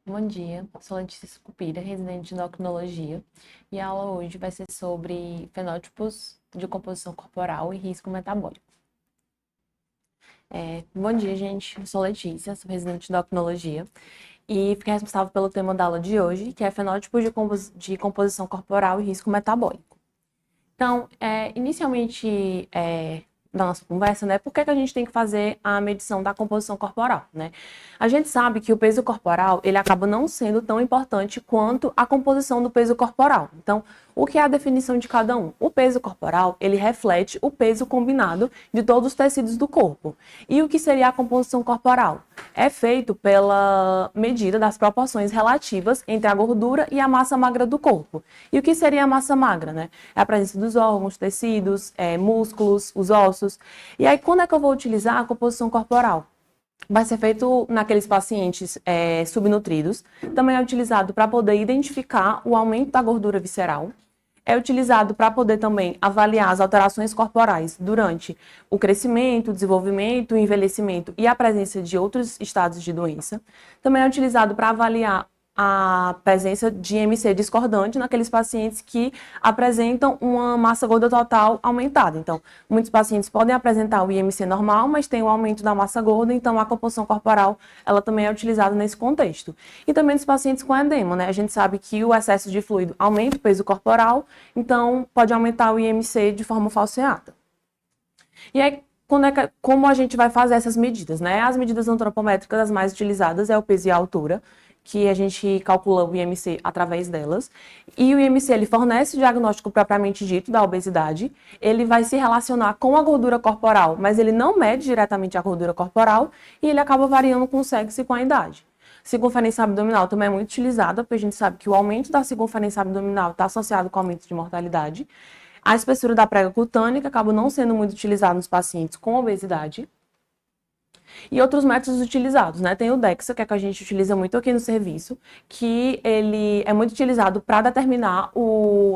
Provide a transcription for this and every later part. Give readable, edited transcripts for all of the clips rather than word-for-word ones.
Bom dia, sou Letícia Scupira, residente de endocrinologia, e a aula hoje vai ser sobre fenótipos de composição corporal e risco metabólico. Bom dia, gente, eu sou Letícia, sou residente de endocrinologia e fiquei responsável pelo tema da aula de hoje, que é fenótipos de composição corporal e risco metabólico. Então, inicialmente, da nossa conversa, né, por que a gente tem que fazer a medição da composição corporal, né? A gente sabe que o peso corporal, ele acaba não sendo tão importante quanto a composição do peso corporal. Então, o que é a definição de cada um? O peso corporal, ele reflete o peso combinado de todos os tecidos do corpo. E o que seria a composição corporal? É feito pela medida das proporções relativas entre a gordura e a massa magra do corpo. E o que seria a massa magra, né? É a presença dos órgãos, tecidos, músculos, os ossos. E aí, quando é que eu vou utilizar a composição corporal? Vai ser feito naqueles pacientes subnutridos. Também é utilizado para poder identificar o aumento da gordura visceral. É utilizado para poder também avaliar as alterações corporais durante o crescimento, o desenvolvimento, o envelhecimento e a presença de outros estados de doença. Também é utilizado para avaliar a presença de IMC discordante naqueles pacientes que apresentam uma massa gorda total aumentada. Então, muitos pacientes podem apresentar o IMC normal, mas tem o aumento da massa gorda, então a composição corporal, ela também é utilizada nesse contexto. E também nos pacientes com edema, né? A gente sabe que o excesso de fluido aumenta o peso corporal, então pode aumentar o IMC de forma falseada. E aí, como a gente vai fazer essas medidas, né? As medidas antropométricas, as mais utilizadas é o peso e a altura, que a gente calcula o IMC através delas. E o IMC, ele fornece o diagnóstico propriamente dito da obesidade, ele vai se relacionar com a gordura corporal, mas ele não mede diretamente a gordura corporal e ele acaba variando com o sexo e com a idade. Circunferência abdominal também é muito utilizada, porque a gente sabe que o aumento da circunferência abdominal está associado com o aumento de mortalidade. A espessura da prega cutânea, que acaba não sendo muito utilizada nos pacientes com obesidade. E outros métodos utilizados, né? Tem o DEXA, que é que a gente utiliza muito aqui no serviço, que ele é muito utilizado para determinar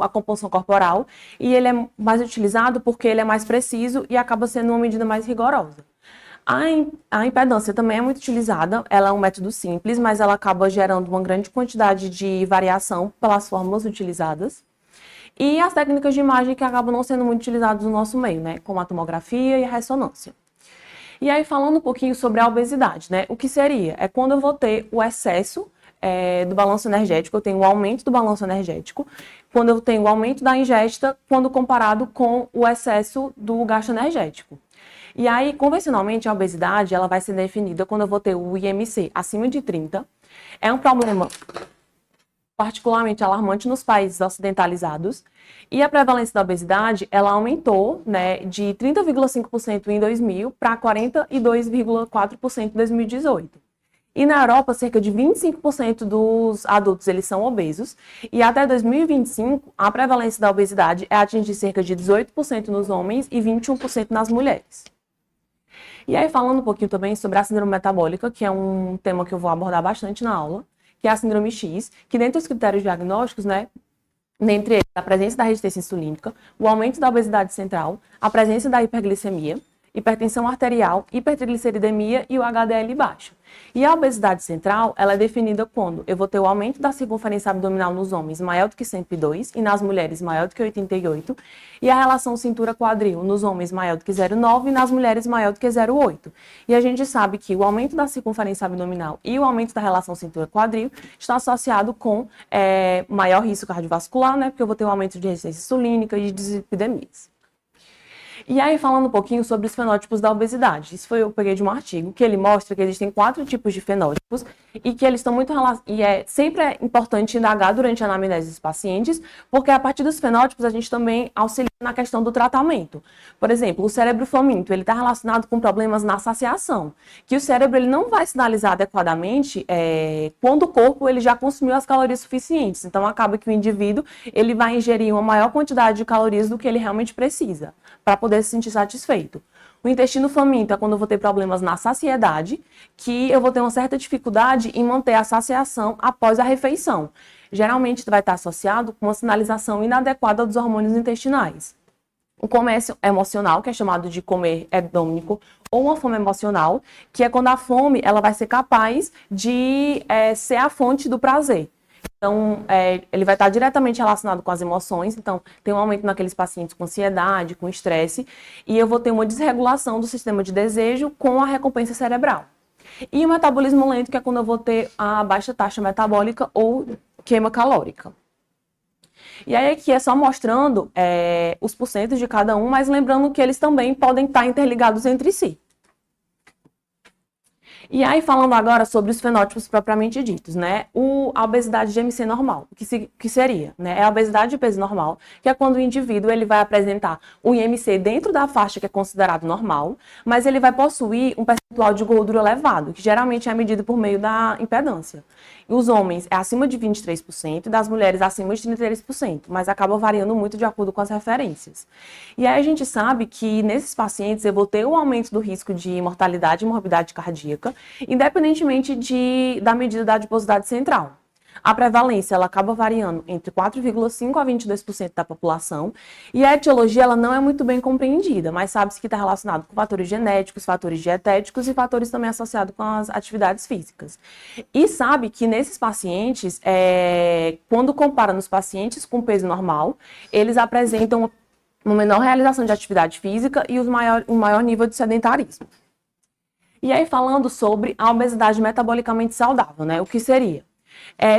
a composição corporal e ele é mais utilizado porque ele é mais preciso e acaba sendo uma medida mais rigorosa. A impedância também é muito utilizada, ela é um método simples, mas ela acaba gerando uma grande quantidade de variação pelas fórmulas utilizadas. E as técnicas de imagem que acabam não sendo muito utilizadas no nosso meio, né? Como a tomografia e a ressonância. E aí, falando um pouquinho sobre a obesidade, né? O que seria? É quando eu vou ter o excesso do balanço energético, eu tenho o aumento do balanço energético, quando eu tenho o aumento da ingesta, quando comparado com o excesso do gasto energético. E aí, convencionalmente, a obesidade, ela vai ser definida quando eu vou ter o IMC acima de 30. É um problema particularmente alarmante nos países ocidentalizados. E a prevalência da obesidade, ela aumentou, né, de 30,5% em 2000 para 42,4% em 2018. E na Europa, cerca de 25% dos adultos eles são obesos, e até 2025, a prevalência da obesidade é atingir cerca de 18% nos homens e 21% nas mulheres. E aí, falando um pouquinho também sobre a síndrome metabólica, que é um tema que eu vou abordar bastante na aula, que é a síndrome X, que dentre os critérios diagnósticos, né, dentre eles, a presença da resistência insulínica, o aumento da obesidade central, a presença da hiperglicemia, hipertensão arterial, hipertrigliceridemia e o HDL baixo. E a obesidade central, ela é definida quando eu vou ter o aumento da circunferência abdominal nos homens maior do que 102 e nas mulheres maior do que 88, e a relação cintura-quadril nos homens maior do que 0,9 e nas mulheres maior do que 0,8. E a gente sabe que o aumento da circunferência abdominal e o aumento da relação cintura-quadril está associado com maior risco cardiovascular, né, porque eu vou ter um aumento de resistência insulínica e de dislipidemias. E aí, falando um pouquinho sobre os fenótipos da obesidade. Isso eu peguei de um artigo que ele mostra que existem 4 tipos de fenótipos e que eles estão muito sempre é importante indagar durante a anamnese dos pacientes, porque a partir dos fenótipos a gente também auxilia na questão do tratamento. Por exemplo, o cérebro faminto, ele está relacionado com problemas na saciação, que o cérebro ele não vai sinalizar adequadamente quando o corpo ele já consumiu as calorias suficientes. Então, acaba que o indivíduo ele vai ingerir uma maior quantidade de calorias do que ele realmente precisa, para poder se sentir satisfeito. O intestino faminto é quando eu vou ter problemas na saciedade, que eu vou ter uma certa dificuldade em manter a saciação após a refeição. Geralmente vai estar associado com uma sinalização inadequada dos hormônios intestinais. O comer emocional, que é chamado de comer hedônico, ou uma fome emocional, que é quando a fome ela vai ser capaz de ser a fonte do prazer. Então, ele vai estar diretamente relacionado com as emoções. Então, tem um aumento naqueles pacientes com ansiedade, com estresse, e eu vou ter uma desregulação do sistema de desejo com a recompensa cerebral. E o metabolismo lento, que é quando eu vou ter a baixa taxa metabólica ou queima calórica. E aí aqui é só mostrando os porcentos de cada um, mas lembrando que eles também podem estar interligados entre si. E aí, falando agora sobre os fenótipos propriamente ditos, né? A obesidade de MC normal, que seria, né? É a obesidade de peso normal, que é quando o indivíduo ele vai apresentar o IMC dentro da faixa que é considerado normal, mas ele vai possuir um percentual de gordura elevado, que geralmente é medido por meio da impedância. E os homens é acima de 23% e das mulheres acima de 33%, mas acaba variando muito de acordo com as referências. E aí a gente sabe que nesses pacientes eu vou ter um aumento do risco de mortalidade e morbidade cardíaca, independentemente da medida da adiposidade central. A prevalência ela acaba variando entre 4,5% a 22% da população e a etiologia ela não é muito bem compreendida, mas sabe-se que está relacionado com fatores genéticos, fatores dietéticos e fatores também associados com as atividades físicas. E sabe que nesses pacientes, quando compara nos pacientes com peso normal, eles apresentam uma menor realização de atividade física e um maior nível de sedentarismo. E aí, falando sobre a obesidade metabolicamente saudável, né? O que seria?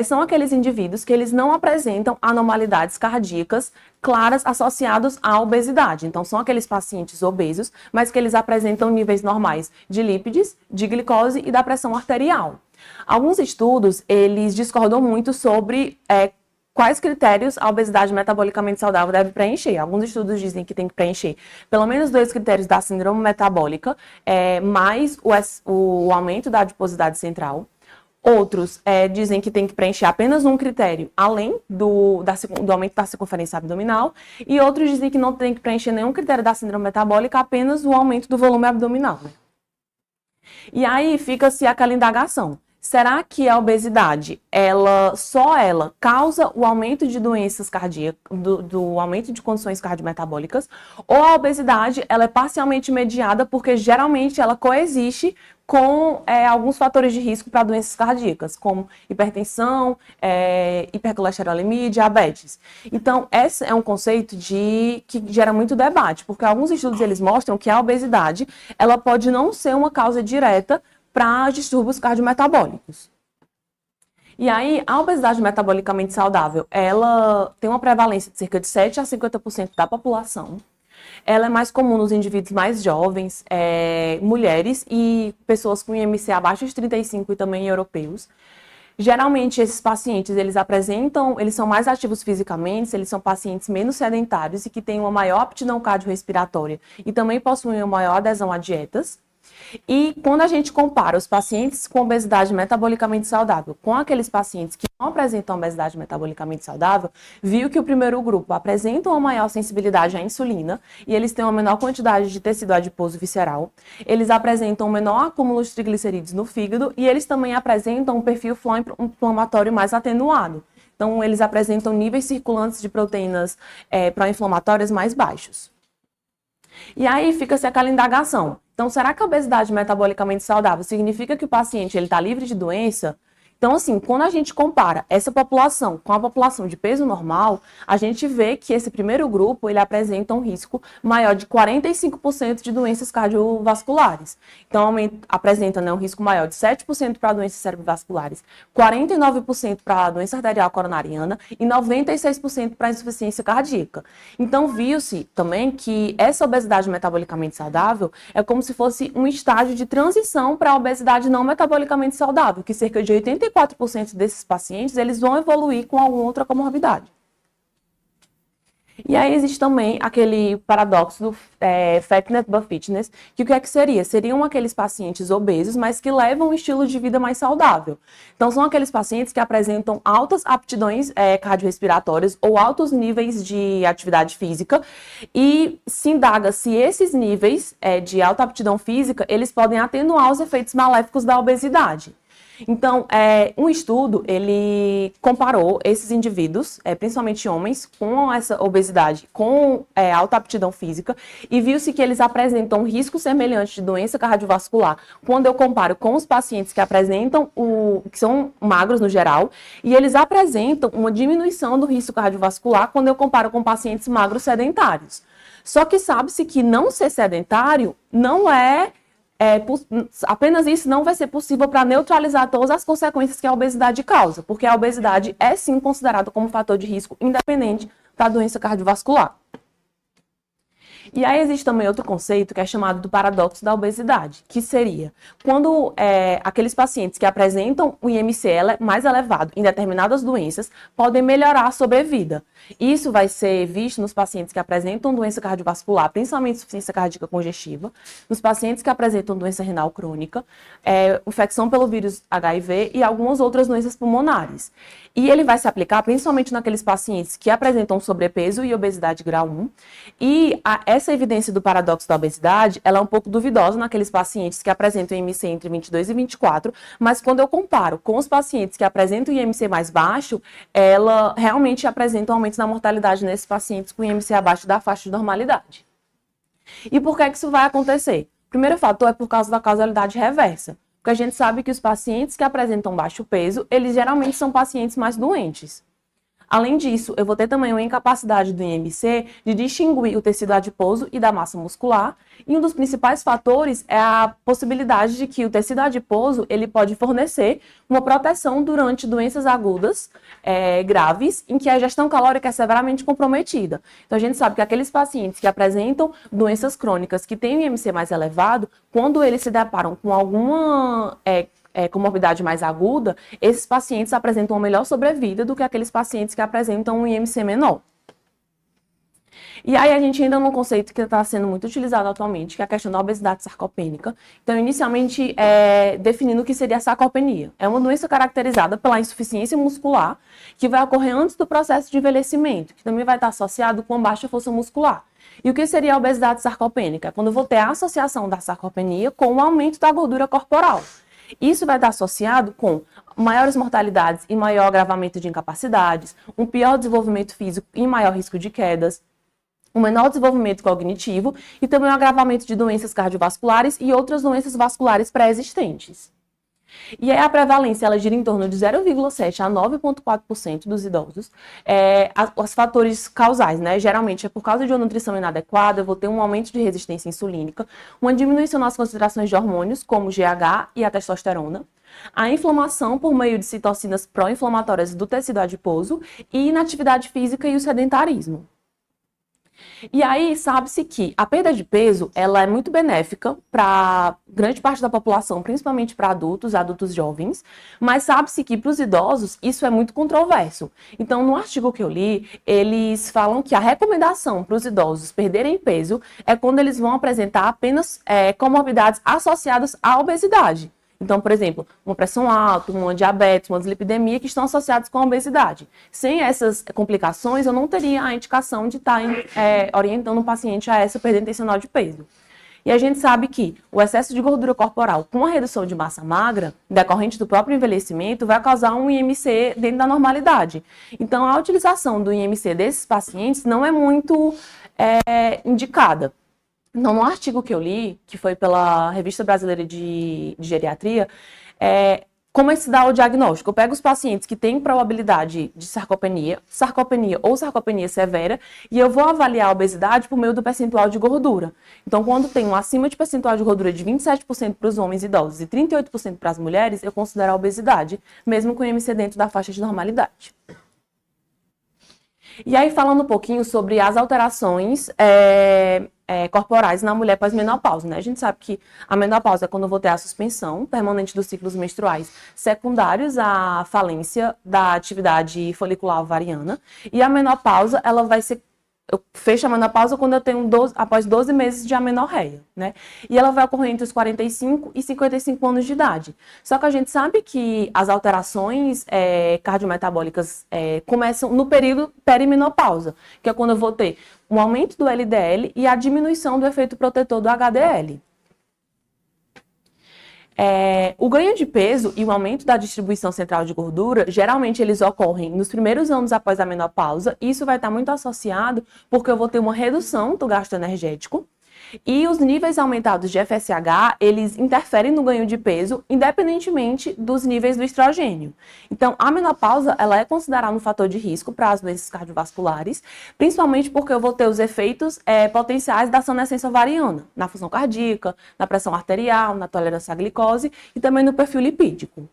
São aqueles indivíduos que eles não apresentam anormalidades cardíacas claras associadas à obesidade. Então, são aqueles pacientes obesos, mas que eles apresentam níveis normais de lípides, de glicose e da pressão arterial. Alguns estudos, eles discordam muito sobre quais critérios a obesidade metabolicamente saudável deve preencher. Alguns estudos dizem que tem que preencher pelo menos 2 critérios da síndrome metabólica, mais o aumento da adiposidade central. Outros dizem que tem que preencher apenas um critério, além do aumento da circunferência abdominal. E outros dizem que não tem que preencher nenhum critério da síndrome metabólica, apenas o aumento do volume abdominal. Né? E aí fica-se aquela indagação. Será que a obesidade, só ela causa o aumento de doenças cardíacas, do aumento de condições cardiometabólicas, ou a obesidade ela é parcialmente mediada porque geralmente ela coexiste com alguns fatores de risco para doenças cardíacas, como hipertensão, hipercolesterolemia e diabetes. Então, esse é um conceito que gera muito debate, porque alguns estudos eles mostram que a obesidade ela pode não ser uma causa direta para distúrbios cardiometabólicos. E aí, a obesidade metabolicamente saudável, ela tem uma prevalência de cerca de 7 a 50% da população. Ela é mais comum nos indivíduos mais jovens, mulheres e pessoas com IMC abaixo de 35 e também europeus. Geralmente, esses pacientes, eles são mais ativos fisicamente, eles são pacientes menos sedentários e que têm uma maior aptidão cardiorrespiratória e também possuem uma maior adesão a dietas. E quando a gente compara os pacientes com obesidade metabolicamente saudável com aqueles pacientes que não apresentam obesidade metabolicamente saudável, viu que o primeiro grupo apresenta uma maior sensibilidade à insulina e eles têm uma menor quantidade de tecido adiposo visceral, eles apresentam um menor acúmulo de triglicerídeos no fígado e eles também apresentam um perfil inflamatório mais atenuado. Então, eles apresentam níveis circulantes de proteínas pró-inflamatórias mais baixos. E aí fica-se aquela indagação. Então, será que a obesidade metabolicamente saudável significa que o paciente está livre de doença? Então, assim, quando a gente compara essa população com a população de peso normal, a gente vê que esse primeiro grupo, ele apresenta um risco maior de 45% de doenças cardiovasculares. Então, apresenta um risco maior de 7% para doenças cerebrovasculares, 49% para a doença arterial coronariana e 96% para a insuficiência cardíaca. Então, viu-se também que essa obesidade metabolicamente saudável é como se fosse um estágio de transição para a obesidade não metabolicamente saudável, que cerca de 84% desses pacientes, eles vão evoluir com alguma outra comorbidade. E aí existe também aquele paradoxo do fatness but fitness, que o que é que seria? Seriam aqueles pacientes obesos, mas que levam um estilo de vida mais saudável. Então, são aqueles pacientes que apresentam altas aptidões cardiorrespiratórias ou altos níveis de atividade física e se indaga se esses níveis de alta aptidão física, eles podem atenuar os efeitos maléficos da obesidade. Então, um estudo, ele comparou esses indivíduos, principalmente homens, com essa obesidade, com alta aptidão física, e viu-se que eles apresentam um risco semelhante de doença cardiovascular quando eu comparo com os pacientes que apresentam, que são magros no geral, e eles apresentam uma diminuição do risco cardiovascular quando eu comparo com pacientes magros sedentários. Só que sabe-se que não ser sedentário não apenas isso não vai ser possível para neutralizar todas as consequências que a obesidade causa, porque a obesidade é sim considerada como fator de risco independente da doença cardiovascular. E aí existe também outro conceito que é chamado do paradoxo da obesidade, que seria quando aqueles pacientes que apresentam o IMC mais elevado em determinadas doenças podem melhorar a sobrevida. Isso vai ser visto nos pacientes que apresentam doença cardiovascular, principalmente insuficiência cardíaca congestiva, nos pacientes que apresentam doença renal crônica, infecção pelo vírus HIV e algumas outras doenças pulmonares. E ele vai se aplicar principalmente naqueles pacientes que apresentam sobrepeso e obesidade grau 1. E essa evidência do paradoxo da obesidade, ela é um pouco duvidosa naqueles pacientes que apresentam IMC entre 22 e 24, mas quando eu comparo com os pacientes que apresentam IMC mais baixo, ela realmente apresenta um aumento na mortalidade nesses pacientes com IMC abaixo da faixa de normalidade. E por que isso vai acontecer? O primeiro fator é por causa da causalidade reversa. Porque a gente sabe que os pacientes que apresentam baixo peso, eles geralmente são pacientes mais doentes. Além disso, eu vou ter também uma incapacidade do IMC de distinguir o tecido adiposo e da massa muscular. E um dos principais fatores é a possibilidade de que o tecido adiposo ele pode fornecer uma proteção durante doenças agudas graves, em que a ingestão calórica é severamente comprometida. Então, a gente sabe que aqueles pacientes que apresentam doenças crônicas que têm o IMC mais elevado, quando eles se deparam com alguma comorbidade mais aguda, esses pacientes apresentam uma melhor sobrevida do que aqueles pacientes que apresentam um IMC menor. E aí a gente ainda num conceito que está sendo muito utilizado atualmente, que é a questão da obesidade sarcopênica. Então, inicialmente, definindo o que seria a sarcopenia. É uma doença caracterizada pela insuficiência muscular, que vai ocorrer antes do processo de envelhecimento, que também vai estar associado com baixa força muscular. E o que seria a obesidade sarcopênica? Quando eu vou ter a associação da sarcopenia com o aumento da gordura corporal. Isso vai estar associado com maiores mortalidades e maior agravamento de incapacidades, um pior desenvolvimento físico e maior risco de quedas, um menor desenvolvimento cognitivo e também um agravamento de doenças cardiovasculares e outras doenças vasculares pré-existentes. E aí a prevalência ela gira em torno de 0,7 a 9,4% dos idosos. Os fatores causais, né? Geralmente é por causa de uma nutrição inadequada, eu vou ter um aumento de resistência insulínica, uma diminuição nas concentrações de hormônios, como o GH e a testosterona, a inflamação por meio de citocinas pró-inflamatórias do tecido adiposo e inatividade física e o sedentarismo. E aí, sabe-se que a perda de peso, ela é muito benéfica para grande parte da população, principalmente para adultos jovens, mas sabe-se que para os idosos isso é muito controverso. Então, no artigo que eu li, eles falam que a recomendação para os idosos perderem peso é quando eles vão apresentar apenas comorbidades associadas à obesidade. Então, por exemplo, uma pressão alta, uma diabetes, uma dislipidemia que estão associados com a obesidade. Sem essas complicações, eu não teria a indicação de estar orientando o paciente a essa perda intencional de peso. E a gente sabe que o excesso de gordura corporal com a redução de massa magra, decorrente do próprio envelhecimento, vai causar um IMC dentro da normalidade. Então, a utilização do IMC desses pacientes não é muito indicada. Então, no artigo que eu li, que foi pela Revista Brasileira de Geriatria, como é que se dá o diagnóstico? Eu pego os pacientes que têm probabilidade de sarcopenia ou sarcopenia severa, e eu vou avaliar a obesidade por meio do percentual de gordura. Então, quando tem um acima de percentual de gordura de 27% para os homens idosos e 38% para as mulheres, eu considero a obesidade, mesmo com o IMC dentro da faixa de normalidade. E aí, falando um pouquinho sobre as alterações corporais na mulher pós-menopausa, né? A gente sabe que a menopausa é quando eu vou ter a suspensão permanente dos ciclos menstruais secundários à falência da atividade folicular ovariana. E a menopausa, ela vai ser... Eu fecho a menopausa quando eu tenho após 12 meses de amenorreia, né? E ela vai ocorrer entre os 45 e 55 anos de idade. Só que a gente sabe que as alterações cardiometabólicas começam no período perimenopausa, que é quando eu vou ter um aumento do LDL e a diminuição do efeito protetor do HDL. O ganho de peso e o aumento da distribuição central de gordura, geralmente eles ocorrem nos primeiros anos após a menopausa. Isso vai estar muito associado porque eu vou ter uma redução do gasto energético. E os níveis aumentados de FSH, eles interferem no ganho de peso, independentemente dos níveis do estrogênio. Então, a menopausa, ela é considerada um fator de risco para as doenças cardiovasculares, principalmente porque eu vou ter os efeitos potenciais da senescência ovariana, na função cardíaca, na pressão arterial, na tolerância à glicose e também no perfil lipídico.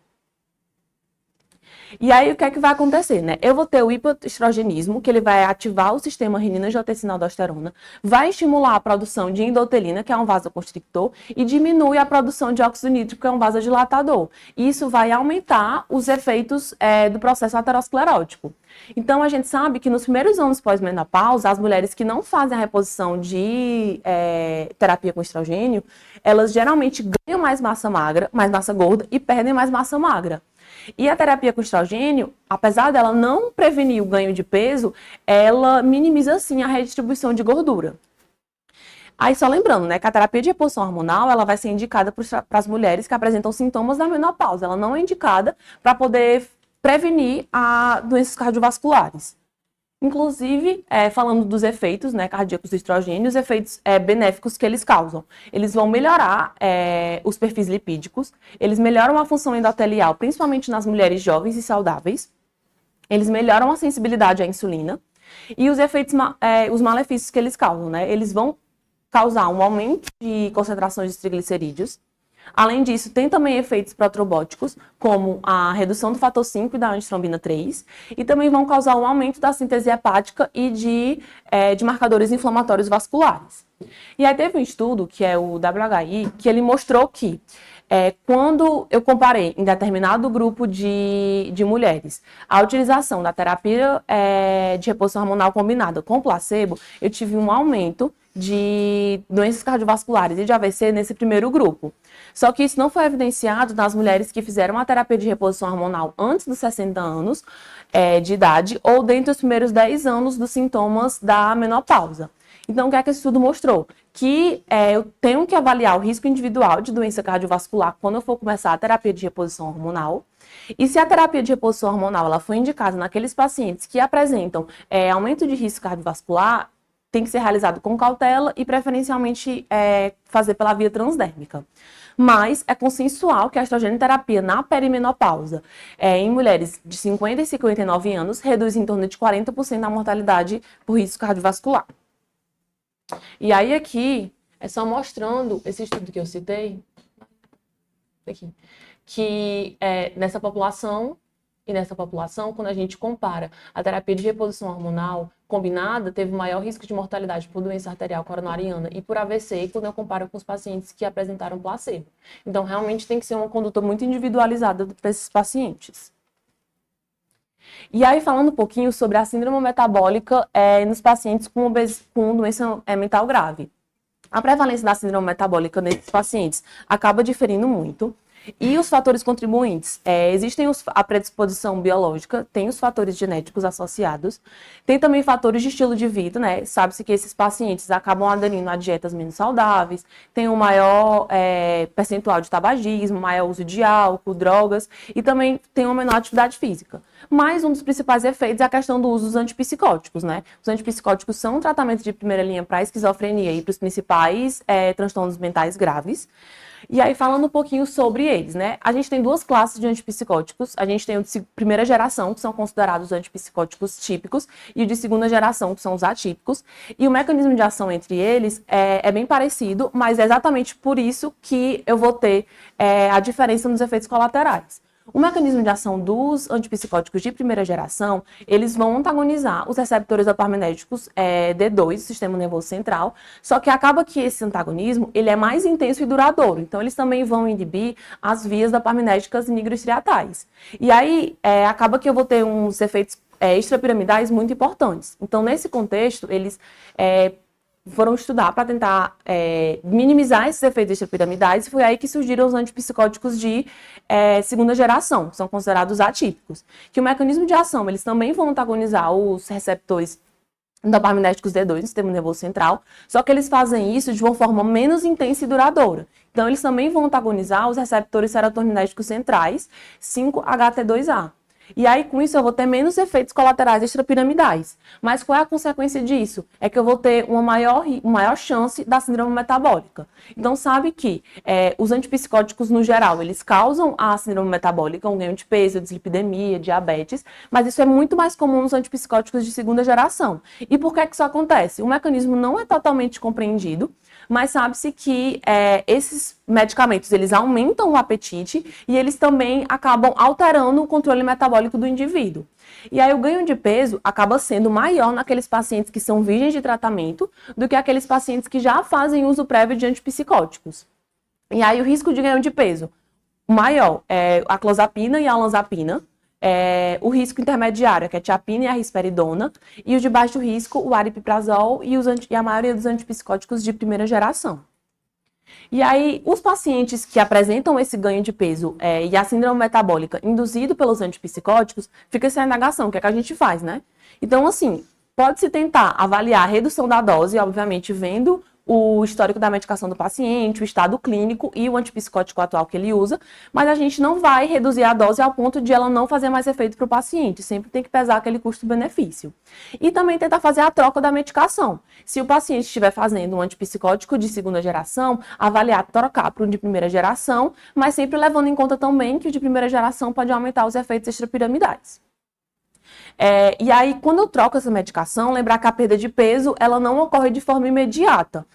E aí, o que é que vai acontecer, né? Eu vou ter o hipoestrogenismo, que ele vai ativar o sistema renina-angiotensina-aldosterona, vai estimular a produção de endotelina, que é um vasoconstrictor, e diminui a produção de óxido nítrico, que é um vasodilatador. Isso vai aumentar os efeitos do processo aterosclerótico. Então, a gente sabe que nos primeiros anos pós-menopausa, as mulheres que não fazem a reposição de terapia com estrogênio, elas geralmente ganham mais massa magra, mais massa gorda e perdem mais massa magra. E a terapia com estrogênio, apesar dela não prevenir o ganho de peso, ela minimiza sim a redistribuição de gordura. Aí só lembrando, né, que a terapia de reposição hormonal, ela vai ser indicada para as mulheres que apresentam sintomas da menopausa. Ela não é indicada para poder prevenir doenças cardiovasculares. Inclusive, falando dos efeitos cardíacos do estrogênio, os efeitos benéficos que eles causam. Eles vão melhorar os perfis lipídicos, eles melhoram a função endotelial, principalmente nas mulheres jovens e saudáveis, eles melhoram a sensibilidade à insulina e os efeitos, os malefícios que eles causam, né? Eles vão causar um aumento de concentrações de triglicerídeos. Além disso, tem também efeitos protrobóticos, como a redução do fator 5 e da antitrombina 3, e também vão causar um aumento da síntese hepática e de marcadores inflamatórios vasculares. E aí teve um estudo, que é o WHI, que ele mostrou que quando eu comparei em determinado grupo de mulheres a utilização da terapia de reposição hormonal combinada com placebo, eu tive um aumento de doenças cardiovasculares e de AVC nesse primeiro grupo. Só que isso não foi evidenciado nas mulheres que fizeram a terapia de reposição hormonal antes dos 60 anos de idade ou dentro dos primeiros 10 anos dos sintomas da menopausa. Então, o que é que esse estudo mostrou? Que eu tenho que avaliar o risco individual de doença cardiovascular quando eu for começar a terapia de reposição hormonal. E se a terapia de reposição hormonal ela foi indicada naqueles pacientes que apresentam aumento de risco cardiovascular, tem que ser realizado com cautela e preferencialmente fazer pela via transdérmica. Mas é consensual que a estrogenoterapia na perimenopausa, em mulheres de 50 e 59 anos, reduz em torno de 40% a mortalidade por risco cardiovascular. E aí aqui, é só mostrando esse estudo que eu citei, aqui, que nessa população, quando a gente compara a terapia de reposição hormonal combinada, teve maior risco de mortalidade por doença arterial coronariana e por AVC quando eu comparo com os pacientes que apresentaram placebo. Então, realmente tem que ser uma conduta muito individualizada para esses pacientes. E aí, falando um pouquinho sobre a síndrome metabólica nos pacientes com doença mental grave. A prevalência da síndrome metabólica nesses pacientes acaba diferindo muito. E os fatores contribuintes? Existem a predisposição biológica, tem os fatores genéticos associados, tem também fatores de estilo de vida, né? Sabe-se que esses pacientes acabam aderindo a dietas menos saudáveis, tem um maior percentual de tabagismo, maior uso de álcool, drogas, e também tem uma menor atividade física. Mas um dos principais efeitos é a questão do uso dos antipsicóticos, né? Os antipsicóticos são um tratamento de primeira linha para a esquizofrenia e para os principais transtornos mentais graves. E aí, falando um pouquinho sobre eles, né? A gente tem duas classes de antipsicóticos. A gente tem o de primeira geração, que são considerados antipsicóticos típicos, e o de segunda geração, que são os atípicos. E o mecanismo de ação entre eles é bem parecido, mas é exatamente por isso que eu vou ter a diferença nos efeitos colaterais. O mecanismo de ação dos antipsicóticos de primeira geração, eles vão antagonizar os receptores dopaminérgicos D2, sistema nervoso central, só que acaba que esse antagonismo, ele é mais intenso e duradouro, então eles também vão inibir as vias dopaminérgicas nigrostriatais. E aí, acaba que eu vou ter uns efeitos extrapiramidais muito importantes. Então, nesse contexto, eles foram estudar para tentar minimizar esses efeitos extrapiramidais, e foi aí que surgiram os antipsicóticos de segunda geração, que são considerados atípicos. Que o mecanismo de ação, eles também vão antagonizar os receptores dopaminérgicos D2 no sistema nervoso central, só que eles fazem isso de uma forma menos intensa e duradoura. Então, eles também vão antagonizar os receptores serotoninérgicos centrais, 5-HT2A. E aí, com isso, eu vou ter menos efeitos colaterais extrapiramidais. Mas qual é a consequência disso? É que eu vou ter uma maior chance da síndrome metabólica. Então, sabe que os antipsicóticos, no geral, eles causam a síndrome metabólica, um ganho de peso, dislipidemia, diabetes, mas isso é muito mais comum nos antipsicóticos de segunda geração. E por que isso acontece? O mecanismo não é totalmente compreendido, mas sabe-se que esses medicamentos, eles aumentam o apetite e eles também acabam alterando o controle metabólico do indivíduo. E aí o ganho de peso acaba sendo maior naqueles pacientes que são virgens de tratamento do que aqueles pacientes que já fazem uso prévio de antipsicóticos. E aí o risco de ganho de peso maior é a clozapina e a olanzapina. O risco intermediário, que é a tiapina e a risperidona, e o de baixo risco, o aripiprazol e a maioria dos antipsicóticos de primeira geração. E aí, os pacientes que apresentam esse ganho de peso e a síndrome metabólica induzido pelos antipsicóticos, fica essa indagação, o que é que a gente faz, né? Então, assim, pode-se tentar avaliar a redução da dose, obviamente, vendo o histórico da medicação do paciente, o estado clínico e o antipsicótico atual que ele usa, mas a gente não vai reduzir a dose ao ponto de ela não fazer mais efeito para o paciente, sempre tem que pesar aquele custo-benefício. E também tentar fazer a troca da medicação. Se o paciente estiver fazendo um antipsicótico de segunda geração, avaliar trocar para um de primeira geração, mas sempre levando em conta também que o de primeira geração pode aumentar os efeitos extrapiramidais. E aí, quando eu troco essa medicação, lembrar que a perda de peso, ela não ocorre de forma imediata.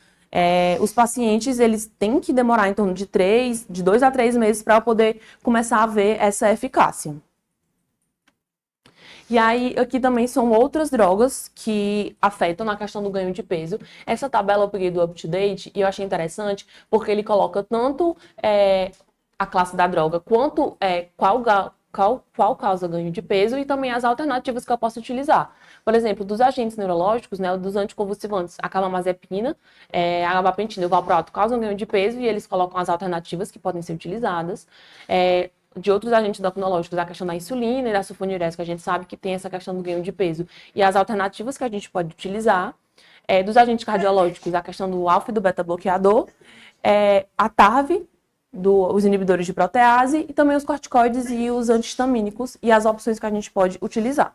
Os pacientes, eles têm que demorar em torno de 2 a 3 meses para poder começar a ver essa eficácia. E aí, aqui também são outras drogas que afetam na questão do ganho de peso. Essa tabela eu peguei do UpToDate e eu achei interessante porque ele coloca tanto a classe da droga quanto qual causa ganho de peso e também as alternativas que eu posso utilizar. Por exemplo, dos agentes neurológicos, né, dos anticonvulsivantes, a carbamazepina, a gabapentina e o valproato causam ganho de peso e eles colocam as alternativas que podem ser utilizadas. De outros agentes endocrinológicos, a questão da insulina e da sulfonilureas, a gente sabe que tem essa questão do ganho de peso e as alternativas que a gente pode utilizar. Dos agentes cardiológicos, a questão do alfa e do beta-bloqueador, a TARV, os inibidores de protease e também os corticoides e os antihistamínicos e as opções que a gente pode utilizar.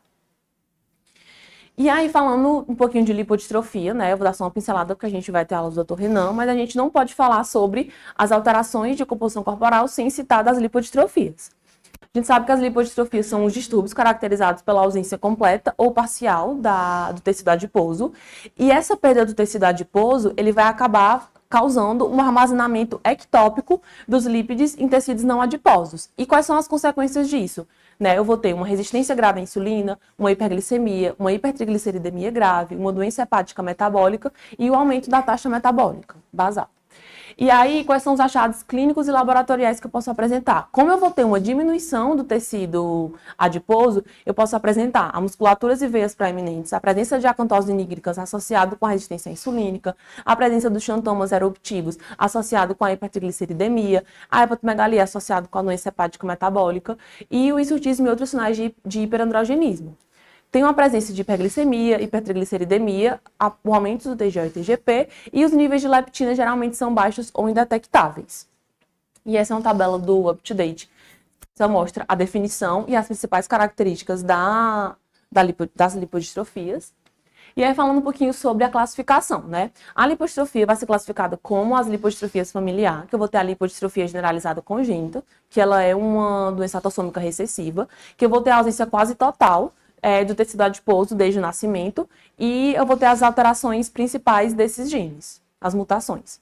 E aí, falando um pouquinho de lipodistrofia, né, eu vou dar só uma pincelada porque a gente vai ter aula do Dr. Renan, mas a gente não pode falar sobre as alterações de composição corporal sem citar das lipodistrofias. A gente sabe que as lipodistrofias são os distúrbios caracterizados pela ausência completa ou parcial do tecido adiposo, e essa perda do tecido adiposo, ele vai acabar causando um armazenamento ectópico dos lípides em tecidos não adiposos. E quais são as consequências disso? Eu vou ter uma resistência grave à insulina, uma hiperglicemia, uma hipertrigliceridemia grave, uma doença hepática metabólica e o aumento da taxa metabólica basal. E aí, quais são os achados clínicos e laboratoriais que eu posso apresentar? Como eu vou ter uma diminuição do tecido adiposo, eu posso apresentar a musculaturas e veias proeminentes, a presença de acantose nígricas associado com a resistência insulínica, a presença dos xantomas eruptivos associado com a hipertrigliceridemia, a hepatomegalia associado com a doença hepática metabólica e o hirsutismo e outros sinais de hiperandrogenismo. Tem uma presença de hiperglicemia, hipertrigliceridemia, o aumento do TGO e TGP e os níveis de leptina geralmente são baixos ou indetectáveis. E essa é uma tabela do UpToDate. Só mostra a definição e as principais características das lipodistrofias. E aí, falando um pouquinho sobre a classificação, né? A lipodistrofia vai ser classificada como as lipodistrofias familiar, que eu vou ter a lipodistrofia generalizada congênita, que ela é uma doença autossômica recessiva, que eu vou ter a ausência quase total do tecido adiposo desde o nascimento, e eu vou ter as alterações principais desses genes, as mutações.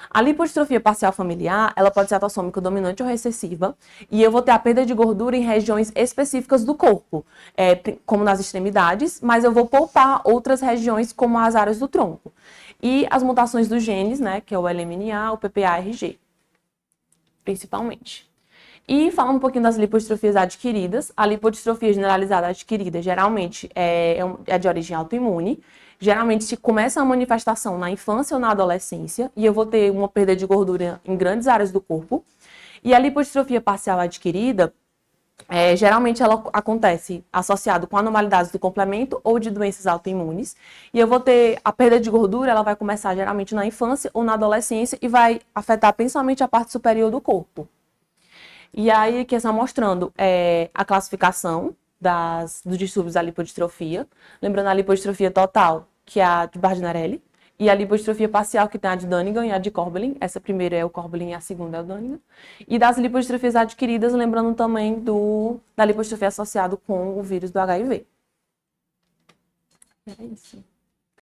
A lipodistrofia parcial familiar, ela pode ser autossômica dominante ou recessiva, e eu vou ter a perda de gordura em regiões específicas do corpo, como nas extremidades, mas eu vou poupar outras regiões, como as áreas do tronco. E as mutações dos genes, né, que é o LMNA, o PPARG, principalmente. E falando um pouquinho das lipodistrofias adquiridas, a lipodistrofia generalizada adquirida geralmente é de origem autoimune. Geralmente se começa a manifestação na infância ou na adolescência e eu vou ter uma perda de gordura em grandes áreas do corpo. E a lipodistrofia parcial adquirida, Geralmente ela acontece associado com anormalidades do complemento ou de doenças autoimunes. E eu vou ter a perda de gordura, ela vai começar geralmente na infância ou na adolescência e vai afetar principalmente a parte superior do corpo. E aí aqui está mostrando a classificação dos distúrbios da lipodistrofia. Lembrando a lipodistrofia total, que é a de Bardinarelli, e a lipodistrofia parcial, que tem a de Dunnigan e a de Corbelin. Essa primeira é o Corbelin e a segunda é o Dunnigan. E das lipodistrofias adquiridas, lembrando também da lipodistrofia associada com o vírus do HIV. Era isso.